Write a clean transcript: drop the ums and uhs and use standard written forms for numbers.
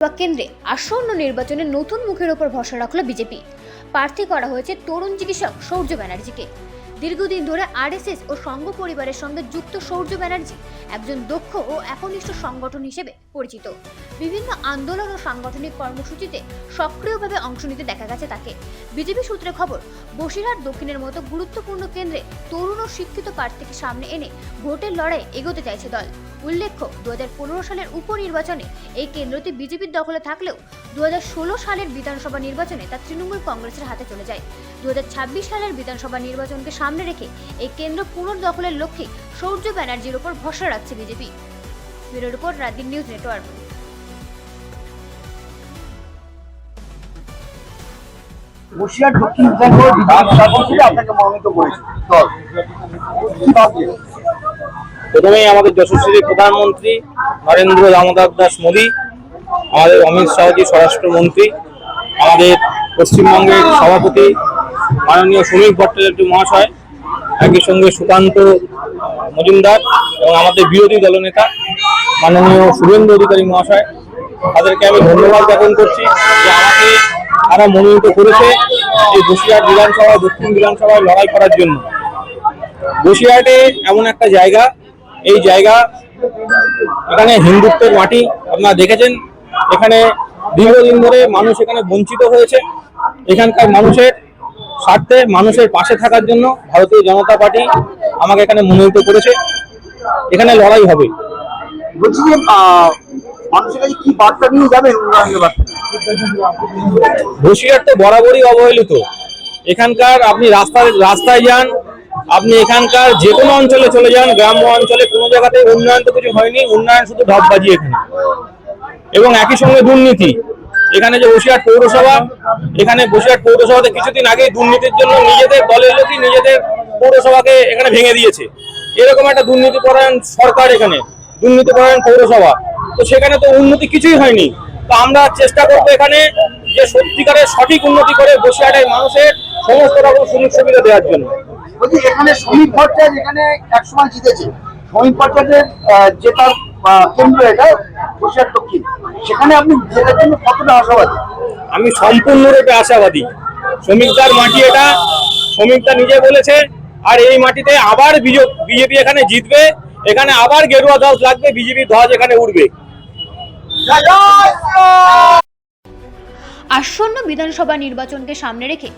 কেন্দ্রে আসন্ন নির্বাচনে নতুন মুখের ওপর ভরসা রাখলো বিজেপি। প্রার্থী করা হয়েছে তরুণ চিকিৎসক সৌর্য ব্যানার্জিকে। দীর্ঘদিন ধরে আরএসএস ও সংঘ পরিবারের সঙ্গে যুক্ত সৌর্য ব্যানার্জি একজন দক্ষ ও একনিষ্ঠ সংগঠন হিসেবে পরিচিত। বিভিন্ন আন্দোলন ও সাংগঠনিক কর্মসূচিতে সক্রিয়ভাবে অংশ নিতে দেখা গেছে তাকে। বিজেপি সূত্রে খবর, বসিরহাট দক্ষিণের মতো গুরুত্বপূর্ণ কেন্দ্রে তরুণ ও শিক্ষিত প্রার্থীকে সামনে এনে ভোটের লড়াই এগোতে চাইছে দল। উল্লেখ্য, 2015 সালের উপনির্বাচনে এই কেন্দ্রটি বিজেপির দখলে থাকলেও 2016 সালের বিধানসভা নির্বাচনে তা তৃণমূল কংগ্রেসের হাতে চলে যায়। 2026 সালের বিধানসভা নির্বাচনকে সামনে রেখে এই কেন্দ্র পুনর্দখলের লক্ষ্যে সৌর্য ব্যানার্জির উপর ভরসা রাখছে BJP. Bureau report, রাতদিন news network. Basirhat দক্ষিণ বিধানসভা বিধানসভা থেকে আপনাকে মনোনীত করেছে দল, কি ভাবছেন? প্রথমেই আমাদের যশস্বী প্রধানমন্ত্রী নরেন্দ্র দামোদর দাস মোদী, আমাদের অমিত শাহজি স্বরাষ্ট্রমন্ত্রী, আমাদের পশ্চিমবঙ্গের সভাপতি মাননীয় শ্রমিক ভট্টাচার্য মহাশয়, একই সঙ্গে সুকান্ত মজুমদার এবং আমাদের বিরোধী দলনেতা মাননীয় শুভেন্দু অধিকারী মহাশয়, তাদেরকে আমি ধন্যবাদ জ্ঞাপন করছি যে আমাকে তারা মনোনীত করেছে এই বসিরহাট বিধানসভা দক্ষিণ বিধানসভায় লড়াই করার জন্য। বসিরহাটে এমন একটা জায়গা, এই জায়গা এখানে হিন্দুত্বের মাটি, আপনারা দেখেছেন। এখানে দীর্ঘদিন ধরে মানুষ এখানে বঞ্চিত হয়েছে। এখানকার মানুষের স্বার্থে, মানুষের পাশে থাকার জন্য ভারতীয় জনতা পার্টি আমাকে এখানে মনোনীত করেছে। এখানে লড়াই হবে। বলছি যে মানুষের কাছে কি বার্তা নিয়ে যাবেন উন্নয়নের বার্তা? বসিরহাট তো বরাবরই অবহেলিত। এখানকার আপনি রাস্তায় যান, আপনি এখানকার যে কোনো অঞ্চলে চলে যান, গ্রাম্য অঞ্চলে কোনো জায়গাতে উন্নয়ন তো কিছু হয়নি, উন্নয়ন শুধু ঢপবাজি এখানে। এবং একই সঙ্গে দুর্নীতি। এখানে যে বসিরহাট পৌরসভা, এখানে বসিরহাট পৌরসভাতে কিছুদিন আগে দুর্নীতির জন্য নিজেদের দলের লোকই নিজেদের পৌরসভাকে এখানে ভেঙে দিয়েছে। এরকম একটা দুর্নীতিপরায়ণ সরকার, এখানে দুর্নীতিপরায়ণ পৌরসভা, তো সেখানে তো উন্নতি কিছুই হয়নি। তো আমরা চেষ্টা করবো এখানে যে সত্যিকারের সঠিক উন্নতি করে বসিরহাটের মানুষের সমস্ত রকম সুযোগ সুবিধা দেওয়ার জন্য। বলছি এখানে শ্রমিক ভট্টাচার্য এখানে একসময় জিতেছে, শ্রমিক ভট্টাচার্যের জেতার কেন্দ্র এটা বসিরহাট দক্ষিণ, সেখানে আপনি জেতার জন্য কতটা আশাবাদী? আমি সম্পূর্ণরূপে আশাবাদী। শ্রমিকদার মাটি এটা, শ্রমিকদা নিজে বলেছে। আর এই মাটিতে আবার বিজেপি এখানে জিতবে, এখানে আবার গেরুয়া ধ্বজ লাগবে, বিজেপি ধ্বজ এখানে উঠবে। আসন্ন বিধানসভা নির্বাচনকে সামনে রেখে